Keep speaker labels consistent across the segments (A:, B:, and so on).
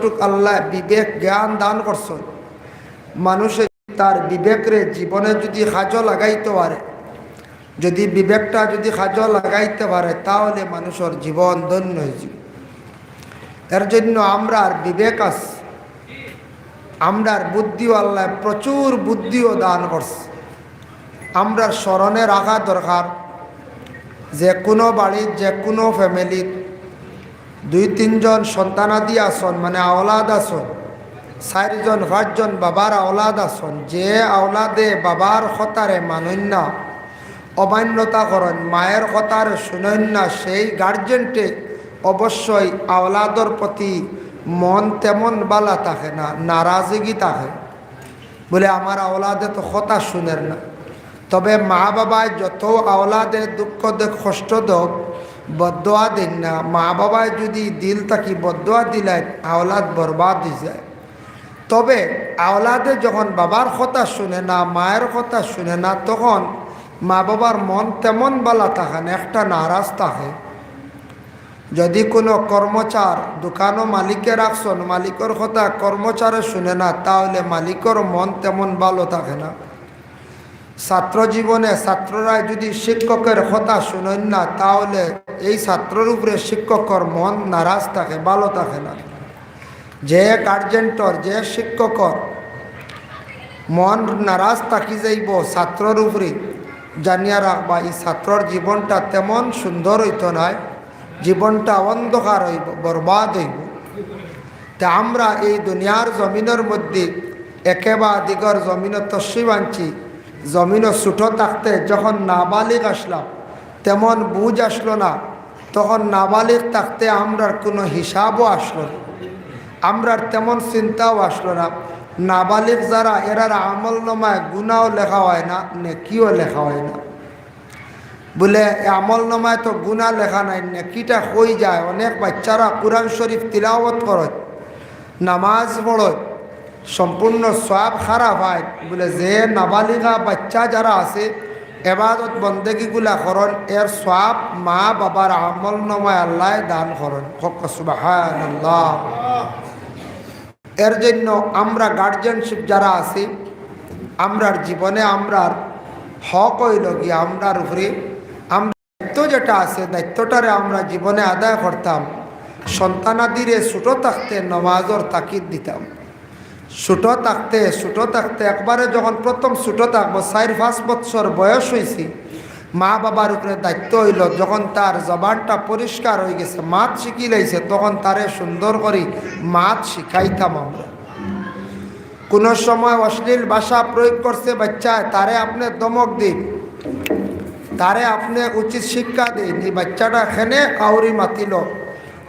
A: যতটুক আল্লাহ বিবেক জ্ঞান দান করছেন, মানুষের তার বিবেকরে জীবনে যদি কাজে লাগাইতে পারে, যদি বিবেকটা যদি কাজে লাগাইতে পারে, তাহলে মানুষের জীবন ধন্য হয়ে যাবে। এর জন্য আমরা আর বিবেক আছে, আমরার বুদ্ধিও আল্লাহ প্রচুর বুদ্ধিও দান করছে। আমরা স্মরণে রাখা দরকার, যে কোনো বাড়ির যে কোনো ফ্যামিলির 2-3 জন সন্তানাদি আসন, মানে আওলাদ আসন, 4 জন 5 জন বাবার আওলাদ আসন, যে আওলাদে বাবার কথারে মানেন না, অমান্যতা করেন, মায়ের কথারে শুনেন না, সেই গার্জেনটে অবশ্যই আওলাদর প্রতি মন তেমন বালা থাকে না, নারাজগি থাকে, বলে আমার আওলাদে তো কথা শুনের না। তবে মা বাবায় যত আওলাদে দুঃখ দেখ কষ্ট দেখ বদোয়া দিন না, মা বাবায় যদি দিল থাকি বদোয়া দিলেন আওলাদ বরবাদ হয়ে যায়। তবে আওলাদে যখন বাবার কথা শুনে না, মায়ের কথা শুনে না, তখন মা বাবার মন তেমন বালা থাকে না, একটা নারাজ থাকে। যদি কোনো কর্মচার দোকানও মালিকে রাখছেন, মালিকের কথা কর্মচারে শুনে না, তাহলে মালিকের মন তেমন ভালো থাকে না। ছাত্র জীবনে ছাত্ররা যদি শিক্ষকের কথা শুনেন না, তাহলে এই ছাত্রের উপরে শিক্ষকের মন নারাজ থাকে, ভালো থাকে না। যে গার্জেন্টর যে শিক্ষকর মন নারাজ থাকি যাইব ছাত্রর উপরে, জানিয়া রাখবা এই ছাত্রর জীবনটা তেমন সুন্দর হইত নয়, জীবনটা অন্ধকার হইব, বরবাদ হইব। তা আমরা এই দুনিয়ার জমিনের মধ্যে একেবারে দিগর জমিনে তসিব আনছি। জমিনও ছোটো থাকতে যখন নাবালিগ আসলাম, তেমন বুঝ আসলো না। তখন নাবালিগ থাকতে আমরার কোনো হিসাবও আসলো না, আমরার তেমন চিন্তাও আসলো না। নাবালিগ যারা, এরার আমল নামায় গুনাও লেখা হয় না, নেকিও লেখা হয় না। বলে আমল নামায় তো গুনাহ লেখা নাই, নেকিটা হই যায়। অনেক বাচ্চারা কুরআন শরীফ তিলাওয়াত করে, নামাজ পড়ে, সম্পূর্ণ সওয়াব খারাপ হয়। বলে যে নাবালিগা বাচ্চা যারা আছে এবাদত বন্দেগিগুলা করেন, এর সওয়াব মা বাবার আমল নামায় আল্লাহ দান করেন। সুবহানাল্লাহ। এর জন্য আমরা গার্জিয়ানশিপ যারা আছি, আমরার জীবনে আমরার হক হইল গিয়ে আমরার উপরে আমরা দায়িত্ব যেটা আছে, দায়িত্বটারে আমরা জীবনে আদায় করতাম। সন্তানাদিরে ছোটো থাকতে নমাজর তাকিদ দিতাম। ছোটো থাকতে একবারে যখন প্রথম ছোটো থাকবো, 4-5 বছর বয়স হয়েছি, মা বাবার উপরে দায়িত্ব হইল, যখন তার জবানটা পরিষ্কার হয়ে গেছে, মাত শিখি লাইছে, তখন তারে সুন্দর করে মাত শিখাইতাম আমরা। কোনো সময় অশ্লীল ভাষা প্রয়োগ করছে বাচ্চায়, তারে আপনি দমক দিন, তারে আপনি উচিত শিক্ষা দিন। এই বাচ্চাটা এখানে কাউরি মাতিল।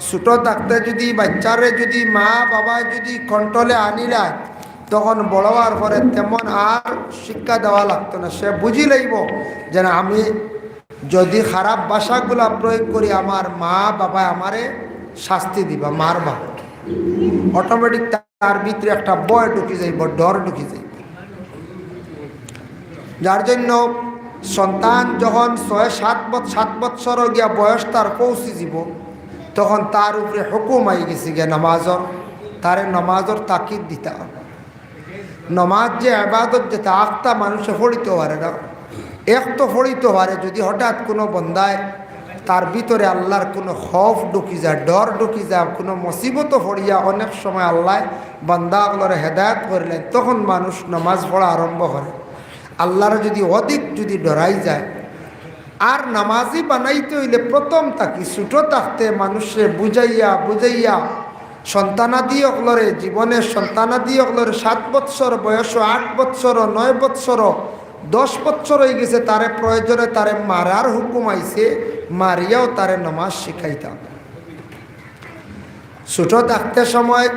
A: ছোটো থাকতে যদি বাচ্চারে যদি মা বাবা যদি কন্ট্রোলে আনিলা, তখন বড় হওয়ার পরে তেমন আর শিক্ষা দেওয়া লাগতো না। সে বুঝি লইব যে না, আমি যদি খারাপ ভাষাগুলা প্রয়োগ করি, আমার মা বাবা আমারে শাস্তি দিবা, মারবা। অটোমেটিক তার ভিতরে একটা ভয় ঢুকি যাইব, ডর ঢুকি যাইব। যার জন্য সন্তান যখন 6-7 বছর গিয়া বয়স তার পৌঁছে যাব, তখন তার উপরে হুকুম আই গেছে গিয়া নামাজর, তারে নামাজর তাকিদ দিতে হবে। নমাজ যে ইবাদত, যেটা আখতা মানুষে ফড়িতে পারে না, এক তো ফড়িতে পারে যদি হঠাৎ কোনো বন্দায় তার ভিতরে আল্লাহর কোনো খৌফ ঢুকি যায়, ডর ঢুকি যায়, কোনো মুসিবত ফড়িয়া অনেক সময় আল্লাহ বান্দাগুলোর হেদায়েত করলেন, তখন মানুষ নামাজ পড়া আরম্ভ করে। আল্লাহর যদি অধিক যদি ডরাই যায়, আর নামাজি বানাইতে হইলে প্রথম তাকি ছোটো থাকতে মানুষে বুঝাইয়া সন্তানাদি অকলরে, জীবনের সন্তানাদি অকলরে 7 বছর বয়স, 8 বছর, 9 বছর, 10 বছর হয়ে গেছে, তারে প্রয়োজনে তারে মারার হুকুম আইছে, মারিয়াও তারে নামাজ শিখাইতাম। ছোটো থাকতে সময়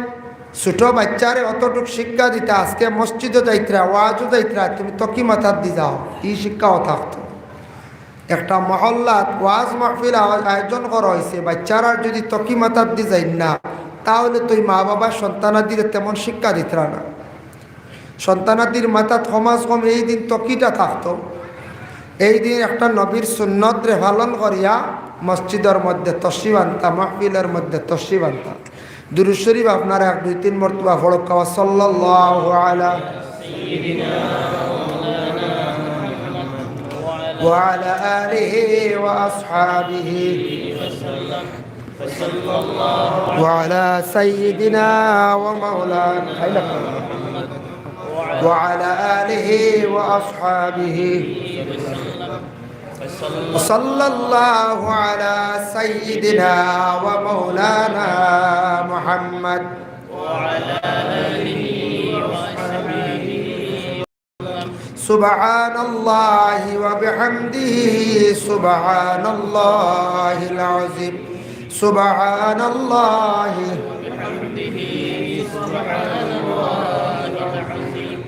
A: ছোটো বাচ্চারে অতটুক শিক্ষা দিতে, আজকে মসজিদও যাইতরা, ওয়াজও যাইতরা, তুমি তকি মাথার দি যাও, এই শিক্ষাও থাকতো। একটা মহল্লাত ওয়াজ মাহফিল আয়োজন করা হয়েছে, বাচ্চারা যদি তকি মাথার দি যাই না, তাহলে তুই মা বাবা সন্তানাদির তেমন শিক্ষা দিতরা না। সন্তানাদির মাথাত সমাজ কম এই দিন তকিটা থাকতো। এই দিন একটা নবীর সুন্নত রে পালন করিয়া মসজিদের মধ্যে তসিব আনতা, মাহফিলের মধ্যে তসিব আনতা। দুরূদ শরীফ আপনারা 1 2 3 মর্তবা পড়ক সাল্লাল্লাহু আলা ওয়া আলা আলিহি ওয়া আসহাবিহি ওয়া আলা সাইয়্যিদিনা ওয়া মাওলানা وعلى آله وأصحابه صلى الله على سيدنا ومولانا محمد وعلى آله وأصحابه سبحان الله وبحمده سبحان الله العظيم سبحان الله وبحمده سبحان الله العظيم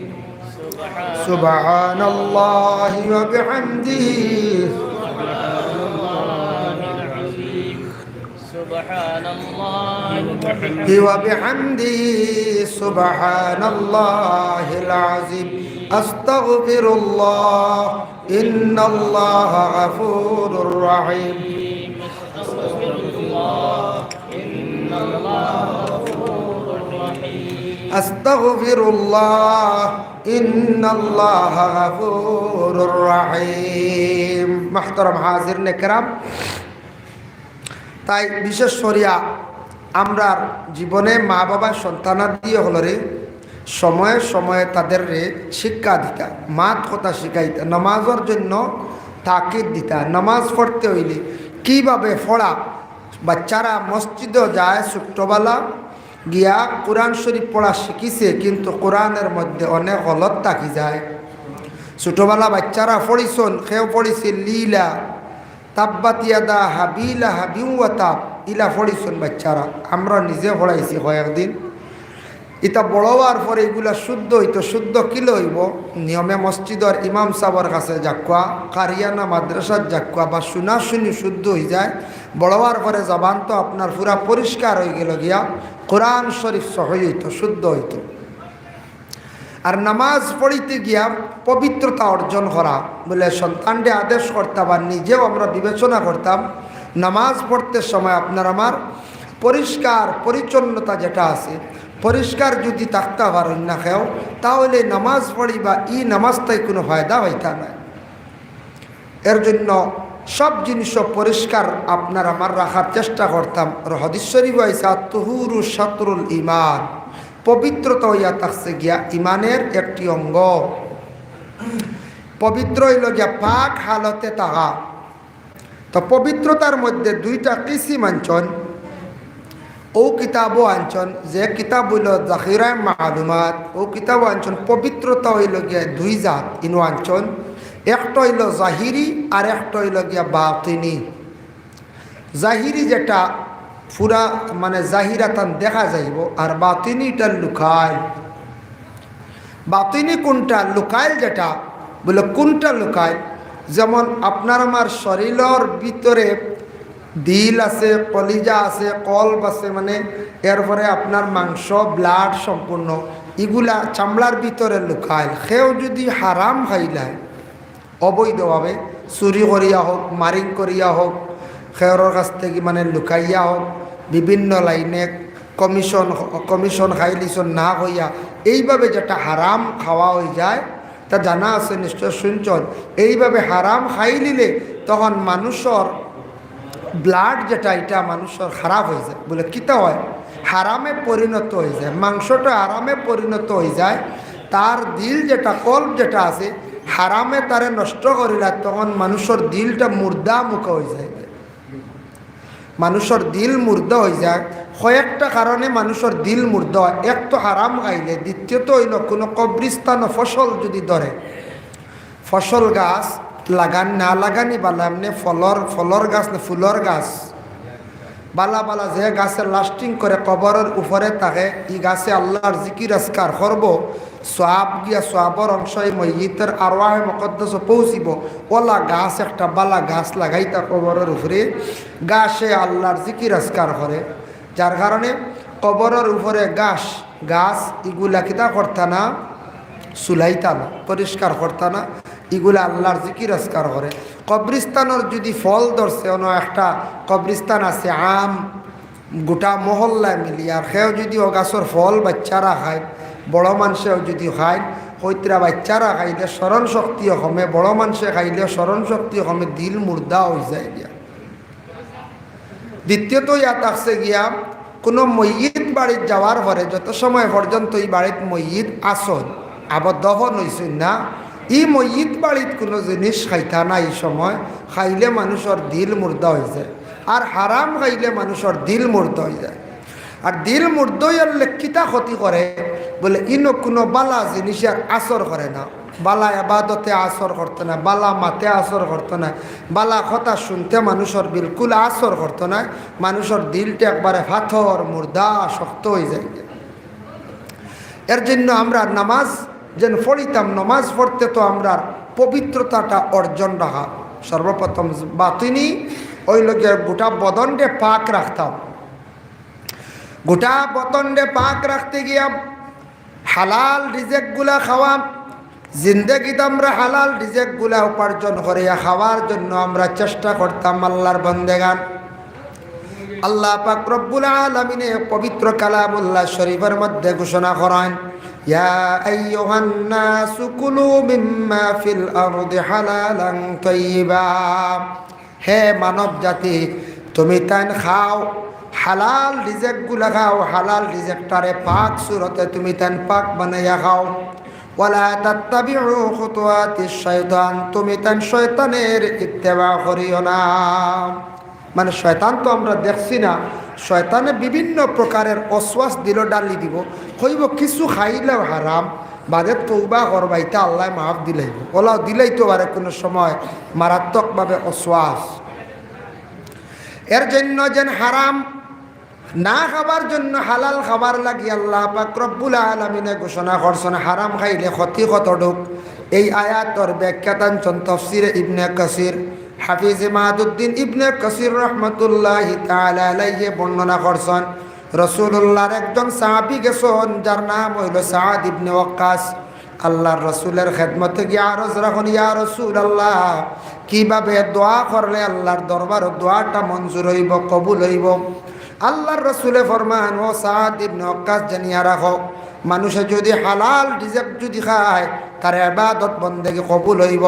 A: سبحان الله وبحمده سبحان الله العظيم سبحان الله وبحمده سبحان الله العظيم أستغفر الله إن الله غفور رحيم أستغفر الله إن الله غفور رحيم أستغفر الله إن الله غفور رحيم محترم حاضرين الكرام তাই বিশেষ করিয়া আমরা জীবনে মা বাবা সন্তানাদি হলরে সময়ে সময়ে তাদের শিক্ষা দিতা মাত কথা শিখাইতা নামাজের জন্য তাকিদ দিতা নামাজ পড়তে হইলে কিভাবে পড়া বাচ্চারা মসজিদে যায় ছোট্টবেলা গিয়া কোরআন শরীফ পড়া শিখিছে কিন্তু কোরআনের মধ্যে অনেক গলত থাকি যায় ছোটবেলা বাচ্চারা পড়িছন কেউ পড়িছে লীলা তাব্বাত ইয়াদা হাবিলা হাবিউ ওয়া তাব ইলা পড়িছন বাচ্চারা আমরা নিজে পড়াইছি কয়েকদিন এটা বড় হওয়ার পরে এগুলা শুদ্ধ হইতো শুদ্ধ কিলো হইব নিয়মে মসজিদের ইমাম সাহর কাছে যাকুয়া কারিয়ানা মাদ্রাসার যাকুয়া বা শুনা শুনি শুদ্ধ হয়ে যায় বড় হওয়ার পরে জবান তো আপনার পুরা পরিষ্কার হয়ে গেল গিয়া কোরআন শরীফ সহি হইতো শুদ্ধ হইতো আর নামাজ পড়িতে গিয়া পবিত্রতা অর্জন করা বলে সন্তানকে আদেশ করতাম আর নিজেও আমরা বিবেচনা করতাম নামাজ পড়তে সময় আপনার আমার পরিষ্কার পরিচ্ছন্নতা যেটা আছে পরিষ্কার যদি থাকতে পারেন না কেউ তাহলে নামাজ পড়িবা নামাজটাই কোনো ফায়দা হইতা না এর জন্য সব জিনিস পরিষ্কার আপনার আমার রাখার চেষ্টা করতাম হাদিস শরীফ আইসা তুহুরু শাতরুল ঈমান পবিত্রতা হইয়া থাকছে গিয়া ইমানের একটি অঙ্গ পবিত্র হইল গিয়া পাক হালতে থাকা তো পবিত্রতার মধ্যে দুইটা কিসিম আঞ্চন ও কিতাবও আঞ্চন যে কিতাব হইল জাকিরায় মালুমাত ও কিতাব আঞ্চন পবিত্রতা হইল গিয়া দুই জাত ইনো আঞ্চন একটা হইল জাহিরি আর একটা হইল গিয়া বাতিনি জাহিরি যেটা পুরা মানে জাহিরাতান দেখা যাইব আর বাতিনিটা লুকায় বাতিনি কোনটা লুকায় যেটা বলে কোনটা লুকায় যেমন আপনার আমার শরীরের ভিতরে দিল আছে কলিজা আছে কল্ব আছে মানে এরপরে আপনার মাংস ব্লাড সম্পূর্ণ এগুলা চামড়ার ভিতরে লুকায় সেও যদি হারাম খাইলায় অবৈধভাবে চুরি করিয়া হোক মারিং করিয়া হোক খেয়রের কাছ থেকে মানে লুকাইয়া হোক বিভিন্ন লাইনে কমিশন খাইলিশন না হইয়া এইভাবে যেটা হারাম খাওয়া হয়ে যায় তা জানা আছে নিশ্চয় শুনছন এইভাবে হারাম খাই নিলে তখন মানুষের ব্লাড যেটা এটা মানুষের খারাপ হয়ে যায় বলে কিতা হয় হারামে পরিণত হয়ে যায় মাংসটা হারামে পরিণত হয়ে যায় তার দিল যেটা কল্প যেটা আছে হারামে তারে নষ্ট করিলা তখন মানুষের দিলটা মুর্দা মুখ হয়ে যায় মানুষের দিল মুর্দা হয়ে যায় কয়েকটা কারণে মানুষের দিল মুর্দা হয় এক তো হারাম খাইলে দ্বিতীয়ত হইল কোনো কবরিস্তান ফসল যদি ধরে ফসল গাছ লাগান না লাগানি বালা এমনি ফলর গাছ না ফুলর গাছ বালা বালা যে গাছের লাস্টিং করে কবরের উপরে থাকে ই গাছে আল্লাহর জিকির আসকার করব সোয়াব গিয়া সোয়াবর অংশ এই মইয়িতের আরওয়াহে মুকদ্দাস পৌঁছিব ওলা গাছ একটা বালা গাছ লাগাইতা কবরের উপরে গাছে আল্লাহর জিকির আসকার করে যার কারণে কবরের উপরে গাছ এগুলা কিতা করতা না সুলাইতা না পরিষ্কার করতা না এগুলা আল্লাহর জিকির আসকার করে কবরিস্তানের যদি ফল ধরছে অন্য একটা কবরিস্তান আছে আম গোটা মহল্লায় মিলিয়ে। আর সেও যদি ও গাছর ফল বাচ্চারা খায়, বড় মানুষেও যদি খায়, হইতরা বাচ্চারা খাইলে স্মরণ শক্তিও কমে, বড় মানুষে খাইলে স্মরণ শক্তিও কমে, দিল মুর্দা হয়ে যায় গিয়া। দ্বিতীয়ত ইয়াত আসছে গিয়া কোনো ময়িত বাড়িত যাওয়ার পরে যত সময় পর্যন্ত এই বাড়িত ময়িত আসন আবদ্ধ হইছেন না, ই ময়িত বাড়িত কোনো জিনিস খাইতা না। এই সময় খাইলে মানুষের দিল মুর্দা হয়ে যায়। আর হারাম খাইলে মানুষের দিল মুর্দা হয়ে যায়। আর দিল মুর্দ হইলে কিতা ক্ষতি করে বলে, ইনো কোনো বালা জিনিসের আসর করে না। বালা আবাদতে আসর করতো না, বালা মাতে আসর করতো না, বালা কথা শুনতে মানুষের বিলকুল আসর করতো না। মানুষের দিলটা একবারে পাথর মুর্দা শক্ত হয়ে যায়। এর জন্য আমরা নামাজ যেন পড়িতাম, নামাজ পড়তে তো আমরা পবিত্রতাটা অর্জন রাখা সর্বপ্রথম বাতিনি ওই লোকের গোটা বদনকে পাক রাখতাম। গোটা বদনকে পাক রাখতে গিয়া হালাল রিজেকগুলা খাওয়া, জিন্দগিতে আমরা হালাল রিজেকগুলা উপার্জন করিয়া খাওয়ার জন্য আমরা চেষ্টা করতাম। আল্লাহর বান্দেগান, আল্লাহ পাক রব্বুল আলামিন পবিত্র কালামুল্লাহ শরীফের মধ্যে ঘোষণা করেন, ইয়া আইয়ুহান নাসু কুলু মিম্মা ফিল আরদি হালালান তাইয়্যিবা। হে মানব জাতি, তুমি তাই খাও, হালাল রিজেকগুলা খাও, হালাল রিজেকটারে পাক সুরতে তুমি তাই পাক বানাইয়া খাও। ওয়ালা তাত্তাবিউ খুতুওয়াতিশ শাইতান, তুমি তাই শয়তানের ইত্তেবা করিও না। মানে শয়তান তো আমরা দেখছি না, শয়তানে বিভিন্ন প্রকারের অশ্বাস দিল ডালি দিব, হইব কিছু খাইলেও হারাম, বাদে তৌবা করবাইতে আল্লাহ মাফ দিলাইব, ওলাও দিলেই তো পারে কোনো সময় মারাত্মকভাবে অশ্বাস। এর জন্য যেন হারাম না খাবার জন্য হালাল খাবার লাগি আল্লাহ পাক রব্বুল আলামিনে ঘোষণা করছেন হারাম খাইলে ক্ষতি কতটুক। এই আয়াতর ব্যাখ্যা টানছেন তাফসিরে ইবনে কাসির। হাফিজ মাদুদ্দিন ইবনে কাসির রহমতুল্লাহি তাআলা আলাইহি বর্ণনা করছেন, রাসূলুল্লাহর একজন সাহাবী গেছেন যার নাম হইল সাদ ইবনে ওয়াক্কাস। আল্লাহর রাসূলের খেদমতে গিয়ে আরজ রাখুন, ইয়া রাসূলুল্লাহ, কিভাবে দোয়া করলে আল্লাহর দরবারে দোয়াটা মঞ্জুর হইব, কবুল হইব? আল্লাহর রাসূলে ফরমান, ও সাদ ইবনে ওয়াক্কাস জানিয়া রাখো, মানুষে যদি হালাল রিজেক যদি খায় তার ইবাদত বন্দেগী কবুল হইব।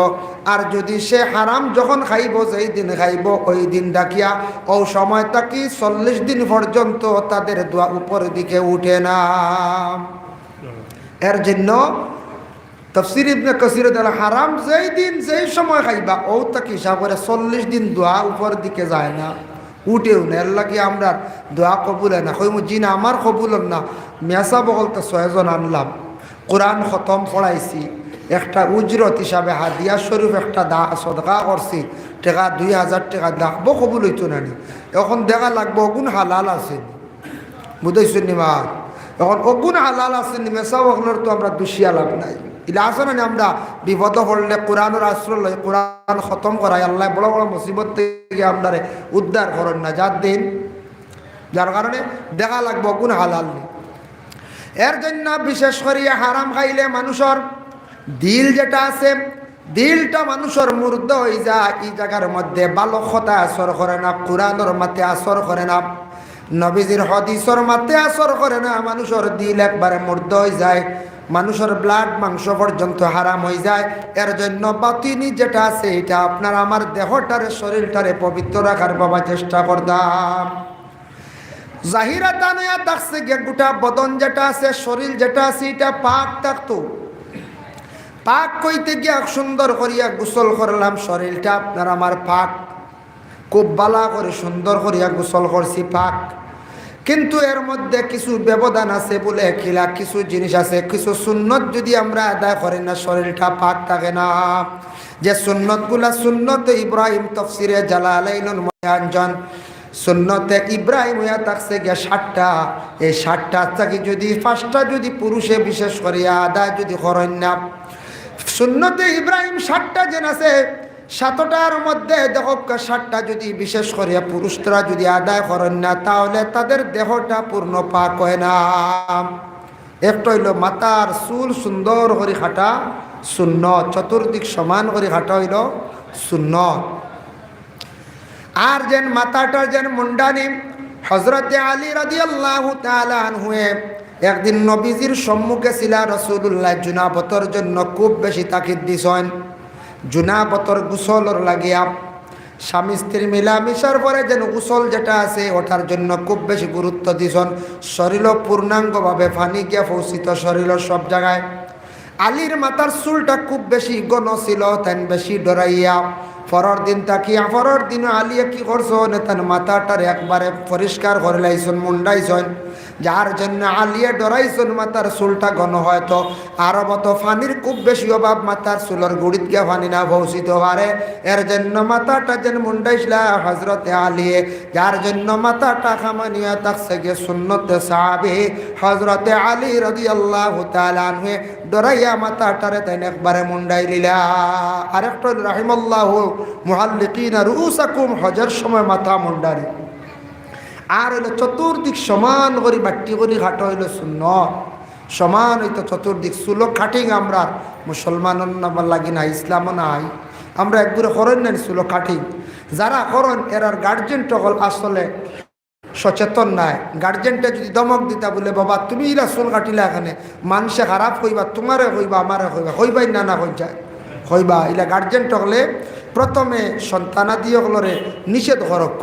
A: আর যদি সে হারাম যখন খাইব, যেই দিন খাইব ওই দিন ডাকিয়া ও সময় তাকি 40 দিন পর্যন্ত তাদের দোয়া উপরের দিকে উঠে না। এর জন্য তাফসীর ইবনে কাসির দ্বারা হারাম যেই দিন যেই সময় খাইবা ও তাকে হিসাব করে 40 দিন দোয়া উপরের দিকে যায় না, উঠেও না। এর লাগে আমরা দোয়া কবুল হয় না। কইমু জি না, আমার কবুল না। মেসা বলতে 6 জন আনলাম, কোরআন খতম পড়াইছি, একটা উজরত হিসাবে হাদিয়া স্বরূপ একটা সদকা করছি, টাকা 2000 টাকা দেখবো, কবুল হইতো না। এখন দেখা লাগবো অগুণ হালাল আছে, বুঝাইছেন নি মা? এখন অগুণ হালাল আছে নি, মেসা বকলের তো আমরা দুষিয়া লাভ নাই। ইলা আছে না, আমরা বিপদ পড়লে কোরআনের আশ্রয় লই, কোরআন খতম করাই, আল্লাহ বড় বড় মুসিবত থেকে আপনারে উদ্ধার করেন না যার দিন, যার কারণে দেখা লাগবো অগুণ হালাল নেই। এর জন্য বিশেষ করিয়া হারাম খাইলে মানুষের দিল যেটা আছে, দিলটা মানুষের মুর্দ হয়ে যায়। এই জায়গার মধ্যে ভালো কথা আসর করে না, কোরআনের মাতে আসর করে না, নবীজির হাদিসের মাতে আসর করে না। মানুষের দিল একবারে মুর্দ হয়ে যায়, মানুষের ব্লাড মাংস পর্যন্ত হারাম হয়ে যায়। এর জন্য বাতিনি যেটা আছে এটা আপনার আমার দেহটারে শরীরটারে পবিত্র রাখার বাবা চেষ্টা করতাম। জাহিরা তানয়া দেখছে গিয়ে গোটা বদন যেটা আছে, শরীর যেটা আছে এটা পাক থাকতো। পাক কইতে গিয়া সুন্দর করিয়া গোসল করলাম, শরীরটা আপনার আমার পাক, খুব বালা করে সুন্দর করিয়া গোসল করছি, পাক। কিন্তু এর মধ্যে কিছু ব্যবধান আছে বলে খিলা কিছু জিনিস আছে, কিছু সুন্নত যদি আমরা আদায় করি না শরীরটা পাক থাকে না। যে সুন্নতগুলা সুন্নতে ইব্রাহিম তফসিরে জালালাইনুল মুয়াজ্জান, সুন্নতে ইব্রাহিম হইয়া থাকছে গিয়া 60টা। এই 60টা থেকে যদি 5টা যদি পুরুষে বিশেষ করিয়া আদায় যদি করেন না, সুন্নতে ইব্রাহিম 60টা যেন আছে, 7টার মধ্যে দেখো 60টা যদি বিশেষ করিয়া পুরুষরা যদি আদায় করেন না, তাহলে তাদের দেহটা পূর্ণ পাক হয় না। একটা হইল মাথার চুল সুন্দর করে কাটা সুন্নত, চতুর্দিক সমান করে কাটা হইল সুন্নত। আর যেন মাথাটার যেন মুন্ডানি হযরতে আলী রাদিয়াল্লাহু তাআলা আনহু একদিন নবীজির সম্মুখে ছিল। রাসূলুল্লাহ জুনাবতর জন্য খুব বেশি তাকিদ দিছেন। জুনাবতর গোসলর লাগিয়া স্বামী স্ত্রী মিলামিশার পরে যেন গোসল যেটা আছে ওটার জন্য খুব বেশি গুরুত্ব দিছেন। শরীর পূর্ণাঙ্গভাবে পানি গিয়া পৌঁছিত শরীরের সব জায়গায়। আলীর মাথার চুলটা খুব বেশি ঘন ছিল, তাই বেশি ডরাইয়া পরের দিন তাকিয়া পরের দিন আলিয়া কি করছেন, তার মাথাটার একবারে পরিষ্কার করে লাইছেন, মুন্ডাইছেন, যার জন্য আলিয়া ডরাইছেন মাথার চুলটা ঘন হয়তো আর মতো পানির খুব বেশি অভাব, মাথার চুলের গুড়িত গিয়া পানি না পৌঁছিতে পারে, এর জন্য মাথাটা যেন মুন্ডাইছিল হযরতে আলিয়ে, যার জন্য মাথাটা খামানিয়া থাকছে গিয়ে সুন্নতে সাহাবী হযরতে আলী রাদিয়াল্লাহু তাআলা আনহু ডরাইয়া মাথাটারে তাই একবারে মুন্ডাই দিলা। আরেকটা রাহিমাল্লাহু মুহাল্লিকিনা রুউসাকুম, হজের সময় মাথা মুন্ডারি। আর হইল চতুর্দিক সমান করি বাট্টি করি খাটো হইল সুন্নত, সমান হইতো চতুর্দিক চুলো কাটিং। আমরা মুসলমানও নামার লাগি না, ইসলামও নাই, আমরা একবারে করেন না চুলো কাটিং। যারা করেন এরার গার্জেন টকল আসলে সচেতন নাই। গার্জেনটা যদি দমক দিতা বলে বাবা তুমি ইরা চুল কাটিলা এখানে মানুষে খারাপ কইবা, তোমারে কইবা আমারে কইবা, কইবাই না না কই যায় কইবা। ইলা গার্জেন টকলে প্রথমে সন্তানাদি হলরে নিষেধ করক,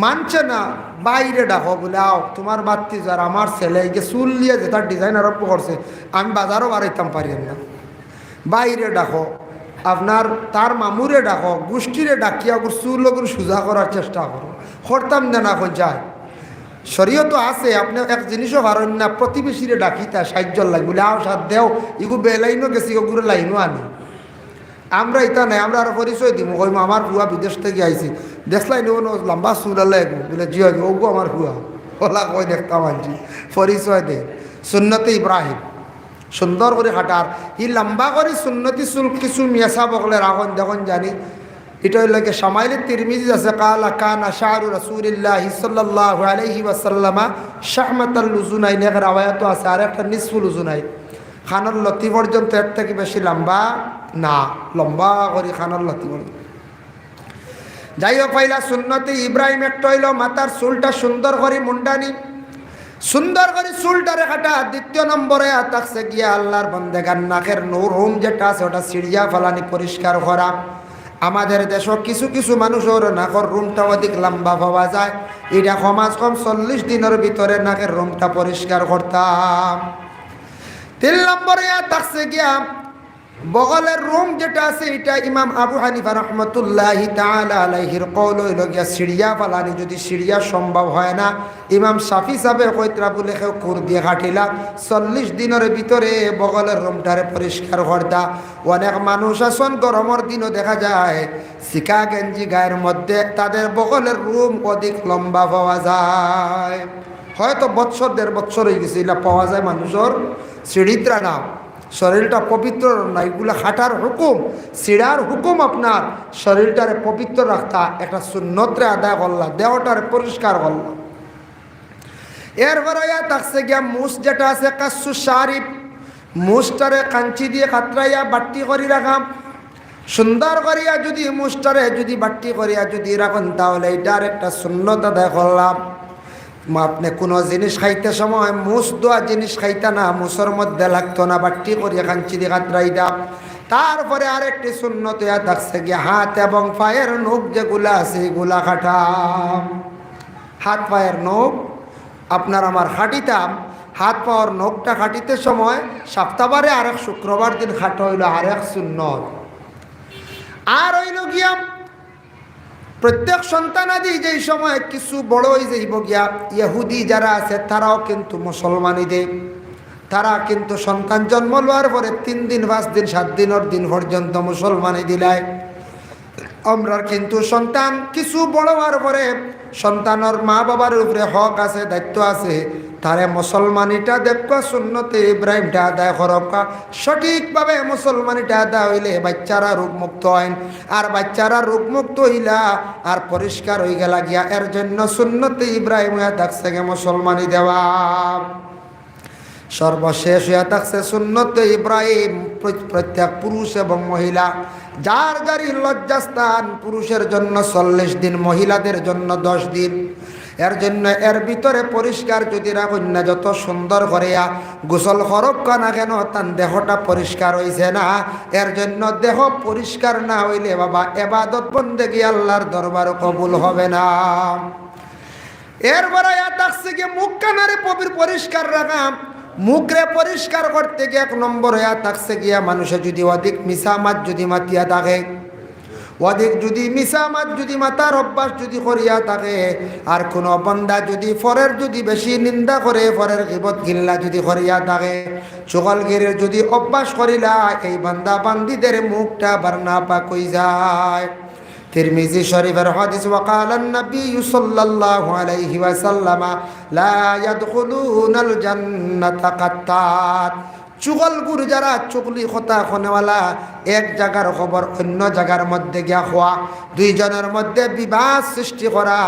A: মানছে না বাইরে ডাকো বলে আও তোমার বাত্তি যার আমার ছেলে এই যে চুল দিয়ে যে তার ডিজাইন আরম্ভ করছে আমি বাজারও বাড়াইতাম পারি না, বাইরে ডাকো, আপনার তার মামুরে ডাকো, গোষ্ঠীরে ডাকিয়া ওর চুল ওগুলো সোজা করার চেষ্টা করো, করতাম না কই যায়। শরীয়ত আছে, আপনি এক জিনিসও পারেন না প্রতিবেশীরে ডাকি তা সাহায্য লাগবে বলে আও সাথ দেও এগু বেলাইনও গেছি ওগুলো লাইনও আনি। আমরা এটা নাই, আমরা আরো পরিচয় দিব কই আমার ভুয়া বিদেশ থেকে আইছি দেখলাই নি লম্বা চুল আল্লাহ বলে জি ওগু আমার ভুয়া ওলা কই দেখতাম আনছি পরিচয় দে। সুন্নতে ইব্রাহিম সুন্দর করে হাঁটার ই লম্বা করে সুন্নতি চুল কিছু মেসা বকলে রাখুন দেখুন জানি। এটা হইল সামাইলে তিরমিজি আছে কালা কানা শাহরু রাসূলিল্লাহি সাল্লাল্লাহু আলাইহি ওয়াসাল্লাম শাহমাতাল লুজুনাইন, এর রাওয়ায়াত আছে, আর একটা নিসফুল লুজুনাইন, খানার লতি পর্যন্ত এর থেকে বেশি লম্বা না, লম্বা করে খানার লতি পর্যন্ত। যাই হোক পয়লা সুন্নতে ইব্রাহিম একটা হইল মাথার চুলটা সুন্দর করে মুন্ডানি, সুন্দর করে চুলটারে কাটা। দ্বিতীয় নম্বরে থাকছে গিয়া আল্লাহর বান্দাগার নাকের নূর হোম যেটা আছে ওটা সিরিয়া ফালানি পরিষ্কার করা। আমাদের দেশ কিছু কিছু মানুষের নাকের রুমটা অধিক লম্বা পাওয়া যায়, এটা সমাজ কম 40 দিনের ভিতরে নাকের রুমটা পরিষ্কার করতাম। 3 নম্বরে থাকছে গিয়া বগলের রুম যেটা আছে এটা ইমাম আবু হানিফা রহমতুল্লাহি তাআলা আলাইহির কওল হইল গিয়া সিরিয়া ফালানি, যদি সিরিয়া সম্ভব হয় না ইমাম শাফি সাহেব কইতরা বলে কেউ কুর দিয়ে কাটিলা 40 দিনের ভিতরে বগলের রুমটারে পরিষ্কার করতা। অনেক মানুষ আছেন গরমের দিনও দেখা যায় সিকা গেঞ্জি গায়ের মধ্যে তাদের বগলের রুম অধিক লম্বা পাওয়া যায়, হয়তো বছর 1.5 বছর হয়ে গেছে এটা পাওয়া যায় মানুষের সিঁড়িত্রা না, শরীরটা পবিত্র না, এগুলো হাঁটার হুকুম সিঁড়ার হুকুম, আপনার শরীরটারে পবিত্র রাখতা একটা সুন্নতরে আদায় করলা, দেহটারে পরিষ্কার করলা। এরপরে থাকছে গিয়া মুস যেটা আছে কাসু শারিফ, মুসটারে কাঞ্চি দিয়ে কাতরাইয়া বাট্টি করি রাখাম, সুন্দর করিয়া যদি মুসটারে যদি বাট্টি করিয়া যদি রাখেন তাহলে এটার একটা সুন্নত আদায় করলাম। আপনি কোনো জিনিস খাইতে সময় মুস দোয়া জিনিস খাইতা না, মুসের মধ্যে লাগতো না, বাট্টি করিয়া কাঞ্চি দিয়ে কাতরাই দাও। তারপরে আরেকটি সুন্নত থাকছে গিয়ে হাত এবং পায়ের নখ যেগুলা আছে এগুলা কাটাম। হাত পায়ের নখ আপনার আমার খাটিতাম, হাত পাওয়ার নখটা খাটিতে সময় সপ্তাহবারে আরেক শুক্রবার দিন খাটো হইল আরেক সুন্নত। আর হইল গিয়া প্রত্যেক সন্তানাদি যেই সময় কিছু বড় হয়ে যাইব গিয়া ইহুদি যারা আছে তারাও কিন্তু মুসলমানিদের, তারা কিন্তু সন্তান জন্ম লওয়ার পরে 3 দিন 5 দিন 7 দিনের দিন পর্যন্ত মুসলমানি দিলায়। আমরা কিন্তু সন্তান কিছু বড় হওয়ার পরে সন্তানের মা বাবার উপরে হক আছে, দায়িত্ব আছে, তারে মুসলমানিটা দেখবা সুন্নতে ইব্রাহিমটা আদায় করবা। সঠিকভাবে মুসলমানিটা আদায় হইলে বাচ্চারা রোগমুক্ত হয়, আর বাচ্চারা রোগমুক্ত হইলা আর পরিষ্কার হয়ে গেলা গিয়া, এর জন্য সুন্নতে ইব্রাহিম থাকছে গে মুসলমানি দেওয়া। সর্বশেষ হইয়া থাকছে সুন্নতে ইব্রাহিম প্রত্যেক পুরুষ এবং মহিলা যার যারই লজ্জাস্থান, পুরুষের জন্য 40 দিন, মহিলাদের জন্য 10 দিন। এর জন্য এর ভিতরে পরিষ্কার যদি রাখুন না, যত সুন্দর করিয়া গোসল করক না কেন তার দেহটা পরিষ্কার হইছে না। এর জন্য দেহ পরিষ্কার না হইলে বাবা ইবাদত বন্দেগী আল্লাহর দরবার কবুল হবে না। এরপরে থাকছে গিয়ে মুখ কানারে পরিষ্কার রাখা। মুখরে পরিষ্কার করতে গিয়ে 1 নম্বর থাকছে গিয়া মানুষে যদি অধিক মিসামাত যদি মাতিয়া থাকে, অধিক যদি মিসামাত যদি মাতার অভ্যাস যদি করিয়া থাকে, আর কোনো বান্দা যদি ফরের যদি বেশি নিন্দা করে, ফরের গীবত গিল্লা যদি করিয়া থাকে, চুগলগিরির যদি অভ্যাস করিলা, এই বান্দা বান্দিদের মুখটা বারনা পাক হয়ে যায়। তিরমিজি শরীফের হাদিস, ওয়াকালান নবী সাল্লাল্লাহু আলাইহি ওয়াসাল্লাম লা ইয়াদখুলুনাল জান্নাতা কাত্তাত। চুগলগুর যারা চুগলি কথা খনেওয়ালা, এক জায়গার খবর অন্য জায়গার মধ্যে গিয়া খোয়া, দুইজনের মধ্যে বিবাদ সৃষ্টি করা,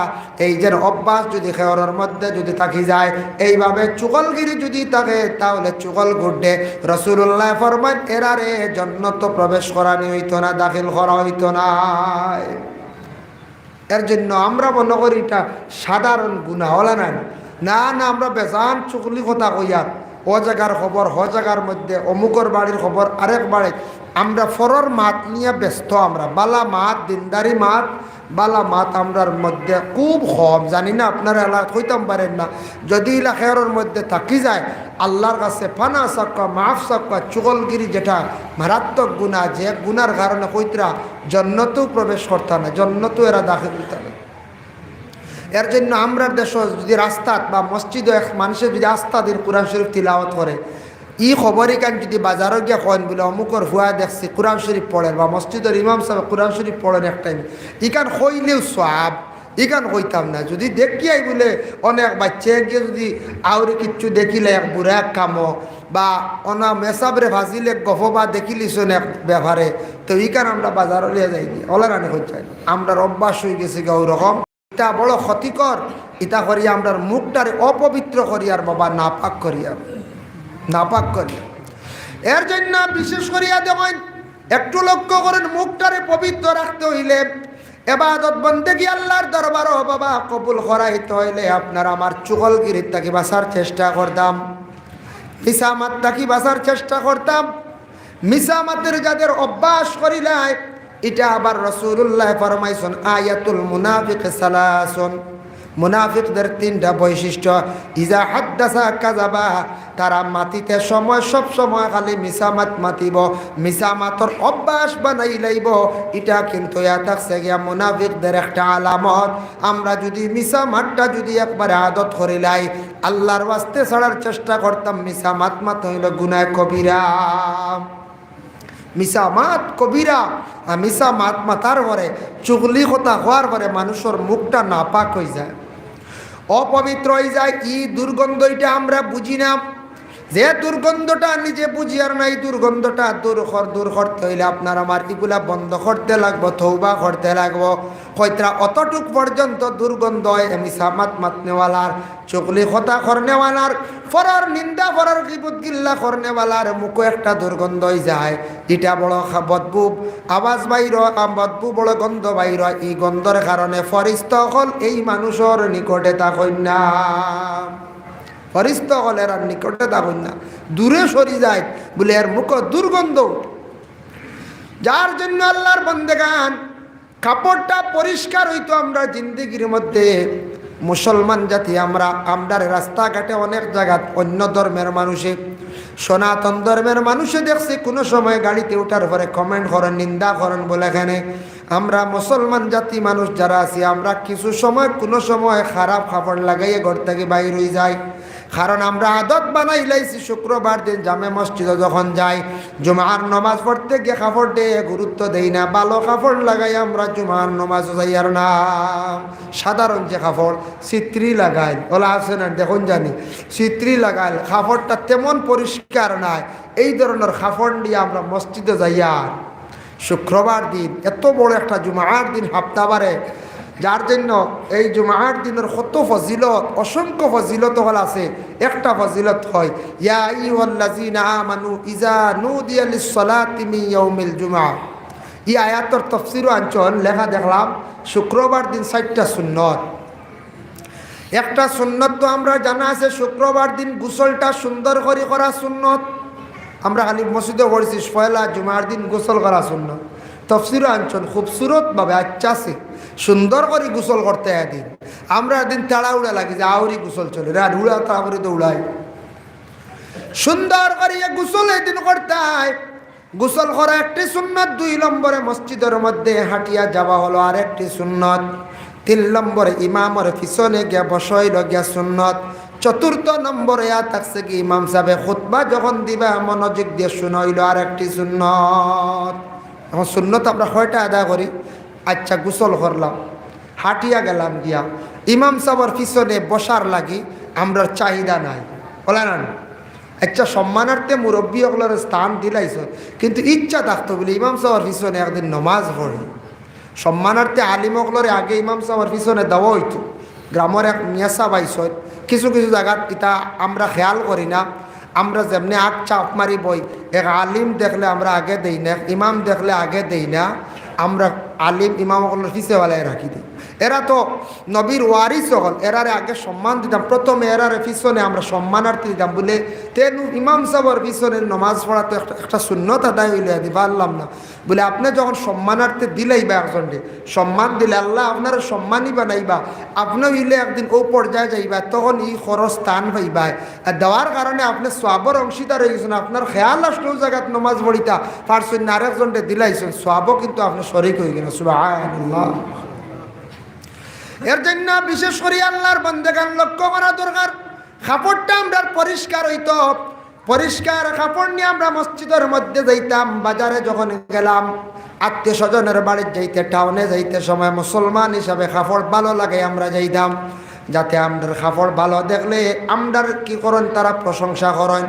A: এই যে অভ্যাস যদি খেয়রের মধ্যে যদি থাকি যায়, এইভাবে চুগলগিরি যদি থাকে, তাহলে চুগল গুড্ডে রাসূলুল্লাহ ফরমান এরারে জান্নাত প্রবেশ করানি হইতো না, দাখিল করা হইতো না। এর জন্য আমরা মনে করি এটা সাধারণ গুনাহ হলা না, না না, আমরা বেজান চুগলি কথা কইয়া ও জায়গার খবর হ জায়গার মধ্যে অমুকর বাড়ির খবর আরেক বাড়ি, আমরা ফরর মাত নিয়ে ব্যস্ত। আমরা বালা মাত, দিনদারি মাত, বালা মাত আমরার মধ্যে খুব কম। জানি না আপনারা এলাকা হইতাম পারেন না, যদি এলাকার মধ্যে থাকি যায়, আল্লাহর কাছে ফানা সাক্কা মাফ সাক্কা চুগলগিরি যেটা মারাত্মক গুনাহ, যে গুনার কারণে কইতরা জন্নতেও প্রবেশ করতে না, জন্নতেও এরা দাখিল হইতে না। এর জন্য আমরা দেশ যদি রাস্তাত বা মসজিদে এক মানুষের যদি আস্থা দিন কোরআন শরীফ তিলাওয়াত করে, ই খবরই কান যদি বাজারও গিয়ে কয়েন বলে অমুকর হুয়া দেখছি কোরআন শরীফ পড়েন, বা মসজিদের ইমাম সাহেব কোরআন শরীফ পড়েন এক টাইম, ইকান কইলেও সওয়াব, ইকান কইতাম না। যদি দেখিয়াই বলে অনেক বাচ্চা গিয়ে যদি আউরি কিচ্ছু দেখিলে এক বুড়া এক কামো, বা অনা মেসাবরে ভাজিলে গফ বা দেখিলিছন এক ব্যাপারে, তো ইকান আমরা বাজারও লিয়ে যাই গিয়ে ওলা রানি হচ্ছে। আমরা অভ্যাস হয়ে গেছে গা ওরকম, এটা বড় ক্ষতিকর। এটা করিয়া আমরা মুখটারে অপবিত্র করিয়ার বাবা নাপাক করিয়া, নাপাক করিয়া। এর জন্য বিশেষ করিয়া দেখেন, একটু লক্ষ্য করেন, মুখটারে পবিত্র রাখতে হইলে, ইবাদত বন্দেগী আল্লাহর দরবারও বাবা কবুল করাইতে হইলে আপনার আমার চুগলগিরির তাকে বাঁচার চেষ্টা করতাম, মিসামাত তাকে বাঁচার চেষ্টা করতাম। মিসামাতের যাদের অভ্যাস করিলাই, এটা আবার রাসূলুল্লাহ ফরমাইছেন আয়াতুল মুনাফিক সালাসুন, মুনাফিকদের 3টা বৈশিষ্ট্য। ইজা হাদ্দাসা কাযাবা, তারা মাতিতে সময় সব সময় খালি মিসামাত মাতিব, মিসামাতর অভ্যাস বানাই লাইব। এটা কিন্তু থাকছে গিয়া মুনাফিকদের একটা আলামত। আমরা যদি মিসামাতটা যদি একবারে আদত করিলাই, আল্লাহর ওয়াস্তে ছাড়ার চেষ্টা করতাম, মিসামাত মাত হইল গুনাহ কবিরা, মিসামাত কবিরা। মিসামাত মাতার পরে, চুগলি কথা হওয়ার পরে মানুষের মুখটা নাপাক হয়ে যায়, অপবিত্র হয়ে যায়। কি দুর্গন্ধ এটা আমরা বুঝি না, যে দুর্গন্ধটা নিজে বুঝি আর নাই, দুর্গন্ধটা দূর করতে হইলে আপনার আমার এগুলা বন্ধ করতে লাগবো, তওবা করতে লাগবো। কইতরা অতটুক পর্যন্ত দুর্গন্ধ হয় মিসামাত মাতনেওয়ালার, চুগলি কথা করনেওয়ালার, ফরার নিন্দা ফরার গীবত গিল্লা করনেওয়ালার মুখে একটা দুর্গন্ধ হয়ে যায়। এটা বড় বদবু আওয়াজ বাইর, বদবু বড় গন্ধ বাইর। এই গন্ধের কারণে ফরিস্তা হল এই মানুষের নিকটে থাকেন না, ফরিস্তা হল এর নিকটে থাকেন না, দূরে সরি যায় বলে এর মুখ দুর্গন্ধ। যার জন্য আল্লাহর বন্দেগান কাপড়টা পরিষ্কার হইতো। আমরা জিন্দিগির মধ্যে মুসলমান জাতি, আমরা রাস্তাঘাটে অনেক জায়গা অন্য ধর্মের মানুষে, সনাতন ধর্মের মানুষে দেখছি কোনো সময় গাড়িতে ওঠার পরে কমেন্ট করেন, নিন্দা করেন, বলে এখানে আমরা মুসলমান জাতি মানুষ যারা আছি, আমরা কিছু সময় কোনো সময় খারাপ কাপড় লাগাইয়ে ঘর থেকে বাইর হয়ে যাই। কারণ আমরা আদত বানাই লাইছি শুক্রবার দিন জামে মসজিদে যখন যাই, জুমার নমাজ পড়তে গিয়ে কাপড় দিয়ে গুরুত্ব দেই না, ভালো কাপড় লাগাই আমরা জুমার নমাজ যাই। আর না সাধারণ যে কাপড় চিত্রি লাগাই ওলা আছে না, দেখুন জানি চিত্রি লাগাই, কাপড়টা তেমন পরিষ্কার নাই, এই ধরনের কাপড় দিয়ে আমরা মসজিদে যাইয়া শুক্রবার দিন, এত বড় একটা জুমার দিন হাপ্তাবারে, যার জন্য এই জুমার দিনের কত ফজিলত, অসংখ্য ফজিলত হল আছে। একটা ফজিলত হয় ইয়া আইয়ুহাল্লাযীনা আমানু ইযা নুদিয়া লিস-সালাতি মিন ইয়াউমিল জুমআহ। এই আয়াতের তাফসীর আনচন লেখা দেখলাম শুক্রবার দিন 4টা সুন্নত। একটা সুন্নত তো আমরা জানা আছে, শুক্রবার দিন গোসলটা সুন্দর করে করা সুন্নত। আমরা খালি মসজিদে পড়ছি পয়লা জুমার দিন গোসল করা সুন্নত। তফসির আনছেন খুবসুরতভাবে আচ্ছা আছে সুন্দর করে গোসল করতে একদিন। আমরা একদিন তাড়া উড়া লাগি যে আউরি গোসল চলে রাত উড়া তাড়াতাড়ি তো উড়াই। সুন্দর করে গোসল একদিন করতে হয়। গোসল করা একটি সুন্নত। 2 নম্বরে মসজিদের মধ্যে হাঁটিয়া যাওয়া হলো আর একটি সুন্নত। 3 নম্বরে ইমামের পিছনে গিয়া বসাইল গিয়া সুন্নত। 4র্থ নম্বরে থাকছে কি ইমাম সাহেব খুতবা যখন দিবা মনোযোগ দিয়ে শুনাইল আর একটি সুন্নত। এখন সুন্নত আমরা কয়টা আদায় করি? আচ্ছা গোসল করলাম, হাঁটিয়া গেলাম গিয়া ইমাম সাহেবের পিছনে বসার লাগি আমরা চাহিদা নাই, বলে না? আচ্ছা সম্মানার্থে মুরব্বী ওগুলোর স্থান দিলাইছ, কিন্তু ইচ্ছা থাকতো বলে ইমাম সাহেবের পিছনে একদিন নমাজ পড়ি। সম্মানার্থে আলিম ওগুলোর আগে ইমাম সাহেবের পিছনে দেওয়া হইতো। গ্রামের এক মিয়া সাহেব আইসত, কিছু কিছু জায়গাত এটা আমরা খেয়াল করি না। আমরা যেমনি আগ চাপ মারি বই, এক আলিম দেখলে আমরা আগে দেই না, ইমাম দেখলে আগে দেই না, আমরা আলিম ইমাম ওগুলোর পিছেওয়ালায় রাখি দিই। এরা তো নবীর ওয়ারিস হল, এরারে আগে সম্মান দিতাম। প্রথমে এরারে পিছনে আমরা সম্মানার্থে দিতাম বলে তেনু ইমাম সাহেবের পিছনে নমাজ পড়া তো একটা সুন্নত আদায় হইলে দিবা আল্লাম না বলে আপনি যখন সম্মানার্থে দিলেইবা একজনকে সম্মান দিলে আল্লাহ আপনার সম্মানই বানাইবা। আপনি হইলে একদিন ও পর্যায়ে যাইবা, তখন এই খরচ স্থান পাইবা। আর দেওয়ার কারণে আপনি সোয়াবর অংশীদার হয়ে গেছেন। আপনার খেয়াল আসলেও জায়গাত নমাজ পড়িতা পারছেন না, আরেকজনকে দিলাইছেন, সোয়াবও কিন্তু আপনি শরিক হয়ে গেলেন। সুবহানাল্লাহ। এর জন্য বিশেষ করে আল্লাহর বান্দাগান লক্ষ্য করা দরকার। কাপড়টা আমরা পরিষ্কার হইতো, পরিষ্কার কাপড় নিয়ে আমরা মসজিদের মধ্যে যাইতাম। বাজারে যখন গেলাম, আত্মীয় স্বজনের বাড়ি যাইতে, টাউনে যাইতে সময় মুসলমান হিসাবে কাপড় ভালো লাগে আমরা যাইতাম, যাতে আমরার কাপড় ভালো দেখলে আমরার কি করেন তারা প্রশংসা করেন।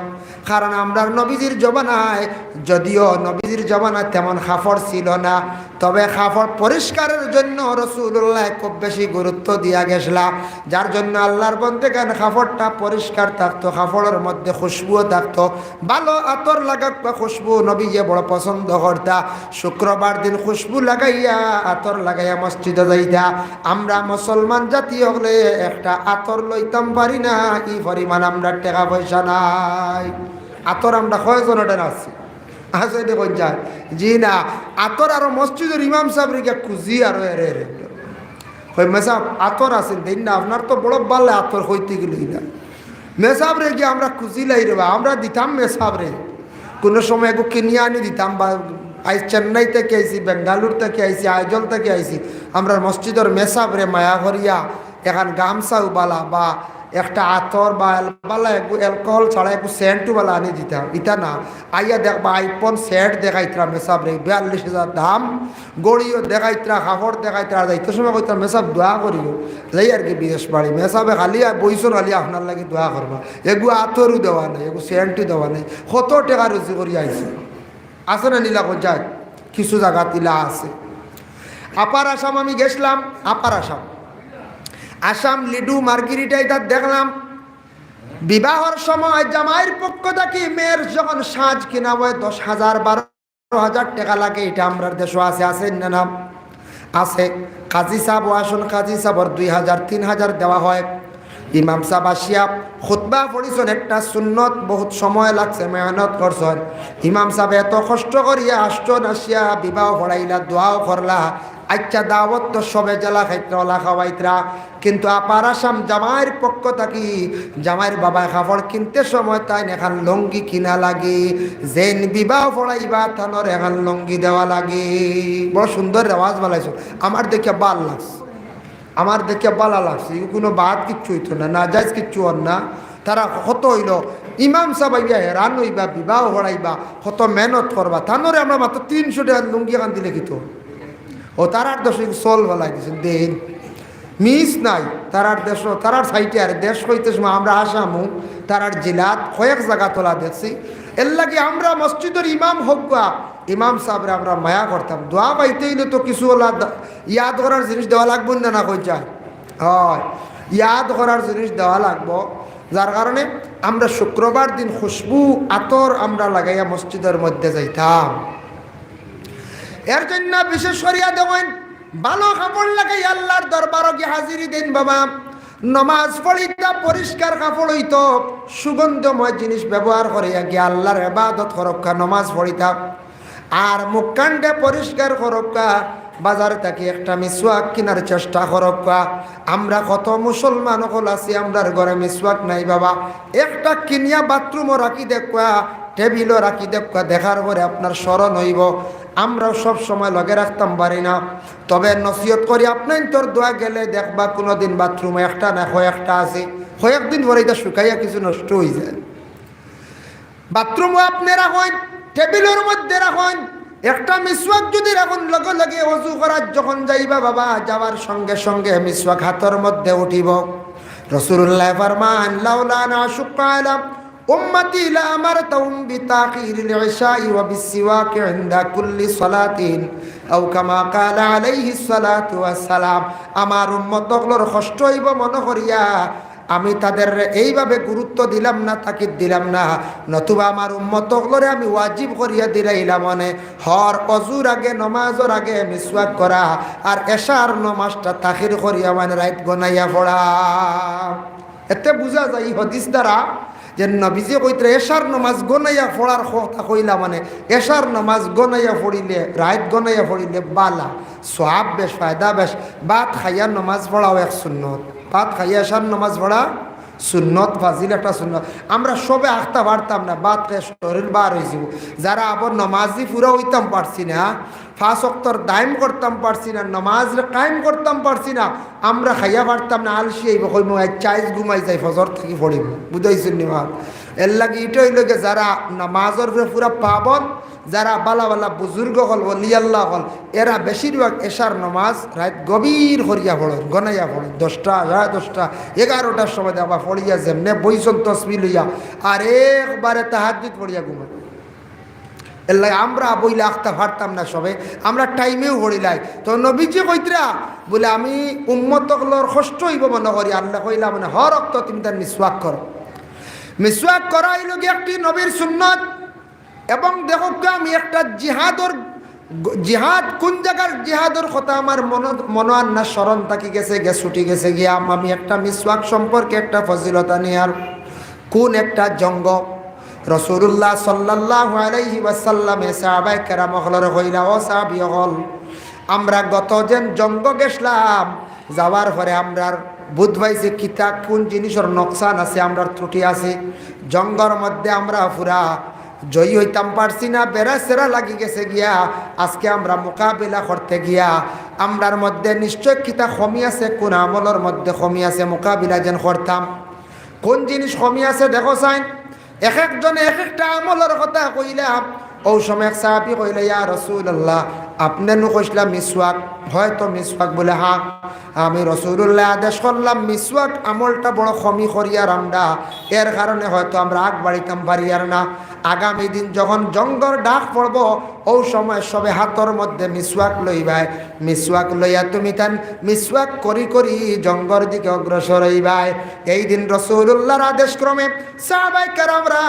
A: কারণ আমরার নবীজির জমানায়, যদিও নবীজির জমানায় তেমন কাপড় ছিল না, তবে কাপড় পরিষ্কারের জন্য রাসূলুল্লাহ খুব বেশি গুরুত্ব দিয়া গেছিলাম। যার জন্য আল্লাহর বান্দাগান কাপড়টা পরিষ্কার থাকতো, কাপড়ের মধ্যে খুশবুও থাকতো, ভালো আতর লাগাক বা খুশবু নবীজি বড় পছন্দ করতা। শুক্রবার দিন খুশবু লাগাইয়া আতর লাগাইয়া মসজিদে যাইতা। আমরা মুসলমান জাতি হলে একটা আতর লইতাম পারি না, এই পরিমাণ আমরা টাকা পয়সা নাই। আতর আমরা কয়জনের আছি আছে দেখুন যায় জি না। আতর আরো মসজিদের ইমাম সাহেব রেখে খুঁজি আরো এরে মেসাব আতর আছেন দিন না, আপনার তো বড় বাল্লে আতর হইতে গেলেই না। মেসাব রেখে আমরা খুঁজি লাই রে, আমরা দিতাম মেসাব রে। কোনো সময় এগো কিনিয়ে আনি দিতাম, বা চেন্নাই থেকে আইসি, বেঙ্গালুর থেকে আইসি, আইজল থেকে আইসি, আমরা মসজিদের মেসাব রে মায়া করিয়া এখন গামছা উবালা বা একটা আতর বা বালা একটু অ্যালকোহল ছাড়া একটু সেন্টু বালা আনি দিতাম। ইটা না আইয়া দেখবা আইফোন সেট দেখাইতরা মেসাব রে 42,000 দাম, গড়িও দেখাইতরা, কাপড় দেখাইতরা। যাইতে সময় কইতাম মেসাব দোয়া করিও যাই আর কি বিদেশ বাড়ি। মেসাবে খালি বইসন খালি আপনার লাগে দোয়া করবা। এগু আতরও দেওয়া নেই, এগু সেন্টও দেওয়া নেই। কত টাকা রুজি করি আইছে আছে না নীলা যায় কিছু জায়গা তিলা আছে। আপার আসাম আমি গেছিলাম, আপার আসাম আসাম লিডু মার্গেরিটা এটা দেখলাম। বিবাহর সময় জামাইয়ের পক্ষ থেকে মেয়ের যখন সাজ কিনা হয় 10,000 12,000 টাকা লাগে। এটা আমরা দেশে আছে, আছে না নাম আছে। কাজী সাহেব আসুন, কাজী সাহেবর 2,000 3,000 দেওয়া হয়। ইমাম সাহেব আসিয়া খুতবা পড়িছেন, একটা সুন্নত, বহুত সময় লাগছে, মেহনত করছেন। ইমাম সাহেব এত কষ্ট করিয়া আসছেন, আসিয়া বিবাহ পড়াইলা, দোয়াও করলা। আচ্ছা দাওয়াত তো সবে জেলা খাইত্রা খাওয়াইত্রা, কিন্তু আপার আসাম জামাইয়ের পক্ষ থাকি জামাইয়ের বাবা কাপড় কিনতে সময় তাই এখন লঙ্গি কিনা লাগে। যেন বিবাহ পড়াইবা তানোর এখন লঙ্গি দেওয়া লাগে। বড় সুন্দর রেওয়াজ বানাইছো, আমার দেখে ভাল লাগছে, আমার দেখে বালা লাগছে। কোনো বাদ কিচ্ছু হইতো না, না যাইজ কিচ্ছু হন না। তারা কত হইল ইমাম সাহেব আইয়া হেরান হইবা, বিবাহ পড়াইবা, কত মেহনত করবা। তানোরে আমরা মাত্র 300 টাকা লুঙ্গি এখান দিলে কিতো ও তারার দেশ চল বলাই দিয়েছেন দেন মিস নাই। তারার দেশ তারার সাইটে আর দেশ হইতে সময় আমরা আসামু তারার জেলাত কয়েক জায়গা তোলা দেখছি। এর লাগে আমরা মসজিদের ইমাম হোক বা ইমাম সাহেবরা আমরা মায়া করতাম। দোয়া পাইতে হইলে তো কিছু ইয়াদ করার জিনিস দেওয়া লাগবো না, না কই যায় হয় ইয়াদ করার জিনিস দেওয়া লাগবো। যার কারণে আমরা শুক্রবার দিন খুশবু আতর আমরা লাগাইয়া মসজিদের মধ্যে যাইতাম। এর জন্য বিশেষ করিয়া দেবেন ভালো কাপড় লাগাই আল্লাহর দরবারও কি হাজিরি দেন বাবা। নমাজ পড়িতা পরিষ্কার কাপড় হইতো, সুগন্ধময় জিনিস ব্যবহার করিয়া গিয়া আল্লাহর ইবাদত করক্কা, নমাজ পড়িতা। আর মুখকাণ্ডে পরিষ্কার করক্কা, বাজার থেকে একটা মিসওয়াক কেনার চেষ্টা করক্কা। আমরা কত মুসলমান হল আছি, আমরার ঘরে মিসওয়াক নাই বাবা, একটা কিনিয়া বাথরুমও রাখি দেখবা, টেবিলও রাখি দেখবা, দেখার পরে আপনার স্মরণ হইব। আমরাও সব সময় লগে রাখতাম পারি না, তবে নসিহত করি আপনার তোর দোয়া গেলে দেখবা কোনোদিন বাথরুমে একটা না কয়েকটা আছে, কয়েকদিন পরে এটা শুকাইয়া কিছু নষ্ট হয়ে যায়। বাথরুমও আপনি রাখেন, টেবিলের মধ্যে রাখেন, একটা মিসওয়াক যদি রাখুন, লগে লগে ওযু করার যখন যাইবা বাবা, যাওয়ার সঙ্গে সঙ্গে মিসওয়াক হাতের মধ্যে উঠিব। রাসূলুল্লাহ ফরমান, লাউলা না শুক্কা আলা উম্মতি লা আমারতুম বিতাখিরিল ইশাই ওয়া বিসওয়াক ইনদা কুল্লি সালাতিন আও কামা ক্বালা আলাইহিস সালাতু ওয়াস সালাম। আমার উম্মতগুলোর কষ্ট হইব মনে করিয়া আমি তাদের এইভাবে গুরুত্ব দিলাম না, তাকিদ দিলাম না, নতুবা আমার উম্মতগুলোরে আমি ওয়াজিব করিয়া দিলাইলাম। মানে হর অজুর আগে, নমাজের আগে মিসওয়াক করা, আর এশার নমাজটা তাখির করিয়া মানে রাইট গনাইয়া পড়া। এতে বোঝা যায় এই হাদিস দ্বারা যে নবীজি কইতে এশার নমাজ গনাইয়া পড়ার কথা কইলা, মানে এশার নমাজ গনাইয়া পড়িলে, রাইত গনাইয়া পড়িলে বালা, সওয়াব বেশ, ফায়দা বেশ। বাত খাইয়া নমাজ পড়াও এক সুন্নত, ভাত খাইয়া এশার নমাজ পড়া সুন্নত, ফাজিল একটা সুন্নত। আমরা সবে আখতা পারতাম না, বাদ খেয়ে শরীর বার হয়ে যাব। যারা আবার নমাজি পুরো হইতাম পারছি না, 5 ওয়াক্তর দাইম করতাম পারছি না, নমাজ কায়েম করতাম পারছি না, আমরা খাইয়া পারতাম না, আলসি হইব, কইম চাইজ ঘুমাই যাই, ফজর থেকে পড়িব, বুঝাইছেন নি মা? এর লাগে এটা হইল যারা নমাজের পুরা পাবন, যারা বালা বালা বুজুর্গ হল, ওলি আল্লাহ হল, এরা বেশিরভাগ এশার নমাজ রাত গভীর করিয়া পড়েন, গনাইয়া পড়েন, 10টা, 10:30, 11টার সময় দেওয়া পড়িয়া যেমনে বইসন তসবি লইয়া, আর একবারে তাহাজ্জুদ পড়িয়া ঘুমায়। এর লাগে আমরা বইলে আখতা পারতাম না সবে, আমরা টাইমেও পড়িলাই। তো নবীজি কইতরা বলে আমি উম্মতগুলোর কষ্ট হইব মনে করি, আল্লাহ কইলা মানে হর রক্ত তুমি তার মিসওয়াক করো। মিসওয়াক করা হইল কি একটি নবীর সুন্নত। এবং দেখো আমি একটা জিহাদ কোন জায়গার জিহাদের কথা আমার মনে আর না, স্মরণ থাকি গেছে, ছুটি গেছে গিয়া আমি একটা মিসওয়াক সম্পর্কে একটা ফজিলতা নিয়ে, আর কোন একটা জঙ্গ রাসূলুল্লাহ সাল্লাল্লাহু আলাইহি ওয়াসাল্লামে সাহাবায়ে কেরাম হলর কইলা, ও সাহাবী হল, আমরা গত যেন জঙ্গ গেছলাম, যাওয়ার পরে আমরার বুধ পাইছে কিতা কোন জিনিসের নকশান আছে, আমরার ত্রুটি আছে, জঙ্গর মধ্যে আমরা পুরা জয়ী হইতাম পারছি না, বেড়া সেরা লাগি গেছে গিয়া। আজকে আমরা মোকাবিলা করতে গিয়া আমরার মধ্যে নিশ্চয় কিতা কমি আছে, কোন আমলের মধ্যে কমি আছে, মোকাবিলা যেন করতাম। কোন জিনিস কমি আছে দেখো সাইন, এক একজনে এক একটা আমলের কথা কইলাম। ও সময় এক সাহাবী কইলে, ইয়া রাসূলুল্লাহ, আপনি নু কইসলাম মিসওয়াক, হয়তো মিসওয়াক বলে হ্যাঁ, আমি রাসূলুল্লাহ আদেশ করলাম মিসওয়াক আমলটা বড় কমি করিয়ার আমরা, এর কারণে হয়তো আমরা আগ বাড়িতাম পারি আর না। আগামী দিন যখন জঙ্গর ডাক পড়ব, ও সময় সবে হাতর মধ্যে মিসওয়াক লইবাই, মিসওয়াক লইয়া তুমি তান মিসওয়াক করি করি জঙ্গর দিকে অগ্রসর হইবাই। এই দিন রাসূলুল্লাহর আদেশ ক্রমে সাহাবায়ে কেরামরা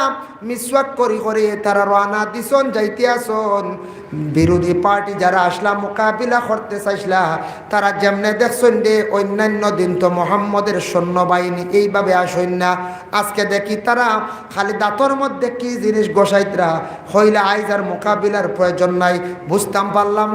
A: মিসওয়াক করি করি তারা রওনা দিছন, যাইতে আসন। বিরোধী পার্টি যারা আসলা মোকাবিলা করতে চাইছিলা, তারা যেমনে দেখছেন যে অন্যান্য দিন তো মুহাম্মদের সৈন্যবাহিনী এইভাবে আসেন না, আজকে দেখি তারা খালি দাঁতর মধ্যে কি জিনিস গোসাইতরা হইলে আইজার মোকাবিলার প্রয়োজন নাই। বুঝতাম পারলাম